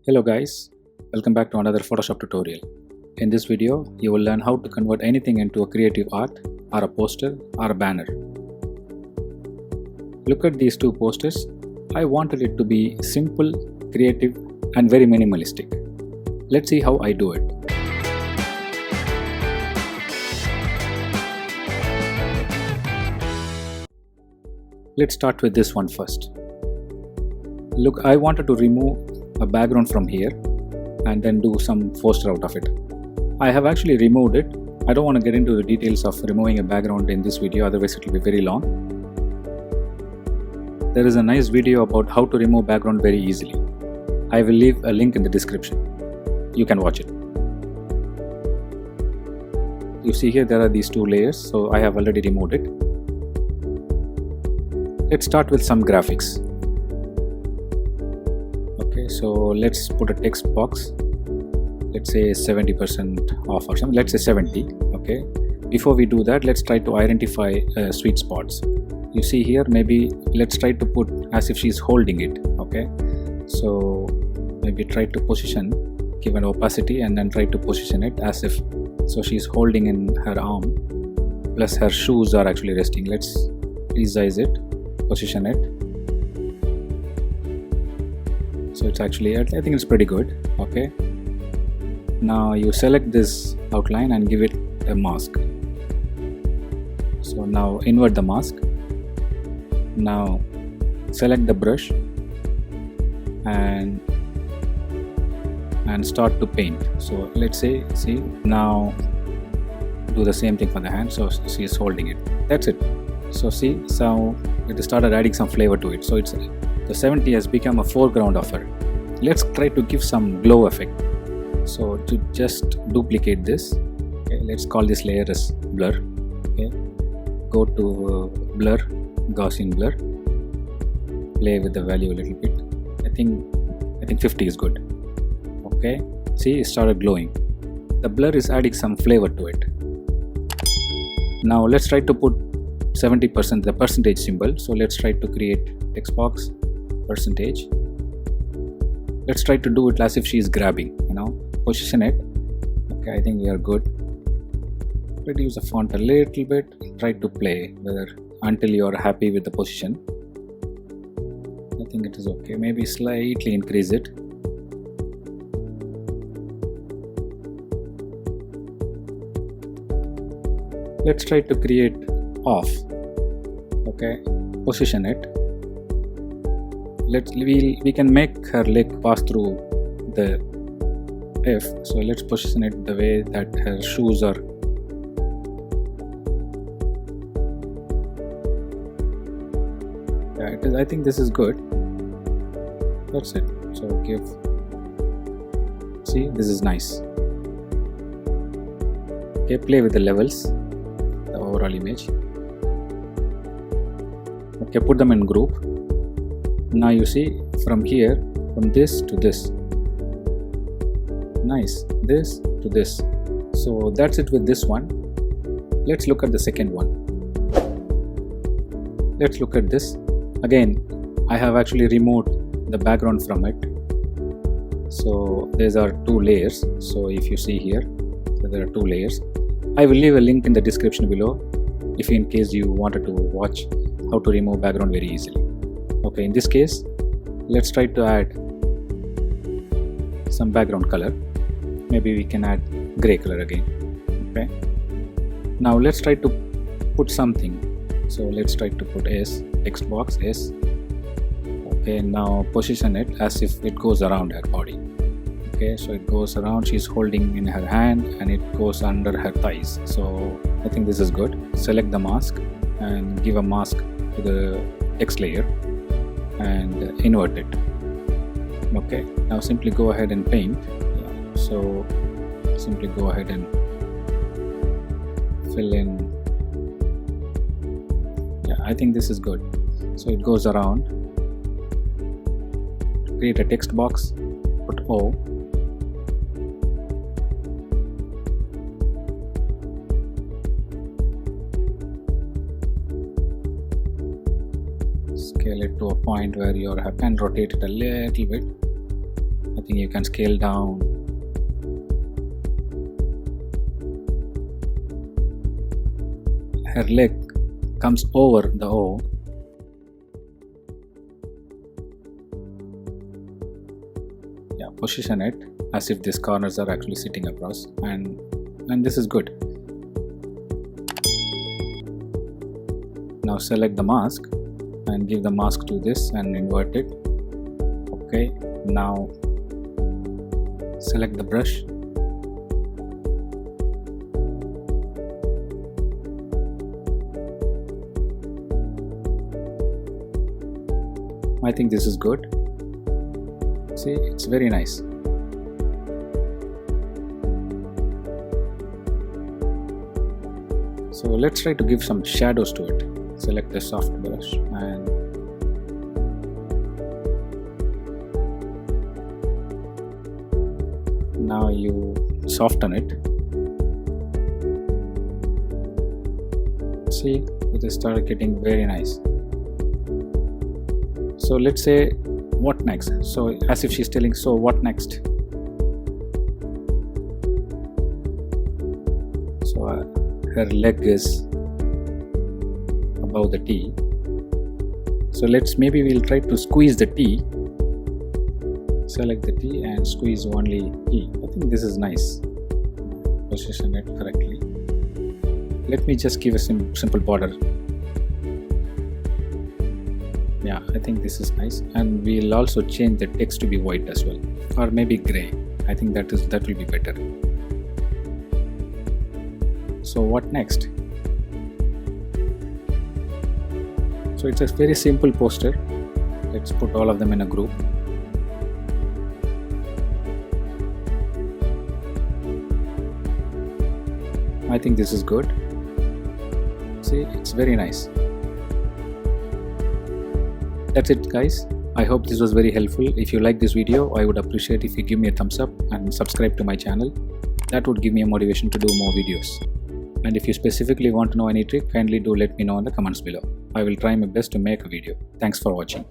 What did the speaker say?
Hello guys, welcome back to another Photoshop tutorial. In this video, you will learn how to convert anything into a creative art or a poster or a banner. Look at these two posters. I wanted it to be simple, creative and very minimalistic. Let's see how I do it. Let's start with this one first. Look, I wanted to remove a background from here and then do some poster out of it. I have actually removed it. I don't want to get into the details of removing a background in this video, otherwise it will be very long. There is a nice video about how to remove background very easily. I will leave a link in the description. You can watch it. You see here there are these two layers, so I have already removed it. Let's start with some graphics. Okay, so let's put a text box. Let's say 70% off or something. Let's say 70. Okay. Before we do that, let's try to identify sweet spots. You see here, maybe let's try to put as if she's holding it. Okay. So maybe try to position, give an opacity, and then try to position it as if so she's holding in her arm. Plus her shoes are actually resting. Let's resize it, position it. So it's actually, I think it's pretty good. Okay. Now you select this outline and give it a mask. So now invert the mask. Now select the brush and start to paint. So let's say, see, now do the same thing for the hand. So she is holding it. That's it. So see, so it started adding some flavor to it. So it's the 70 has become a foreground of her. Let's try to give some glow effect. So to just duplicate this, okay, let's call this layer as blur. Okay, go to blur, Gaussian blur, play with the value a little bit. I think 50 is good. Okay, see, it started glowing. The blur is adding some flavor to it. Now let's try to put 70%, the percentage symbol. So let's try to create text box, percentage. Let's try to do it as if she is grabbing, position it. Okay, I think we are good. Reduce the font a little bit, try to play until you are happy with the position. I think it is okay. Maybe slightly increase it. Let's try to create off. Okay, position it. We can make her leg pass through the F. So let's position it the way that her shoes are. Yeah, it is. I think this is good. That's it. So see, this is nice. Okay, play with the levels, the overall image. Okay, put them in group. Now you see from here, from this to this. Nice, this to this. So that's it with this one. Let's look at the second one. Let's look at this. Again, I have actually removed the background from it. So these are two layers. So if you see here, so there are two layers. I will leave a link in the description below if in case you wanted to watch how to remove background very easily. Okay, in this case, let's try to add some background color. Maybe we can add gray color again. Okay. Now let's try to put something. So let's try to put S, text box S. Okay, now position it as if it goes around her body. Okay, so it goes around, she's holding in her hand and it goes under her thighs. So I think this is good. Select the mask and give a mask to the text layer and invert it. Okay, now simply go ahead and paint. So simply go ahead and fill in. Yeah, I think this is good. So it goes around. Create a text box, put O. Scale it to a point where you're happy and rotate it a little bit. I think you can scale down. Her leg comes over the O. Yeah, position it as if these corners are actually sitting across, and this is good. Now select the mask and give the mask to this and invert it. Okay, now select the brush. I think this is good. See, it's very nice. So let's try to give some shadows to it. Select the soft brush and now you soften it. See, it has started getting very nice. So let's say, what next? So as if she's telling, so what next? So her leg is above the T. So maybe we'll try to squeeze the T. Select the T and squeeze only T. I think this is nice. Position it correctly. Let me just give a simple border. Yeah, I think this is nice, and we'll also change the text to be white as well, or maybe gray. I think that will be better. So what next? So it's a very simple poster. Let's put all of them in a group. I think this is good. See, it's very nice. That's it, guys. I hope this was very helpful. If you like this video, I would appreciate if you give me a thumbs up and subscribe to my channel. That would give me a motivation to do more videos. And if you specifically want to know any trick, kindly do let me know in the comments below. I will try my best to make a video. Thanks for watching.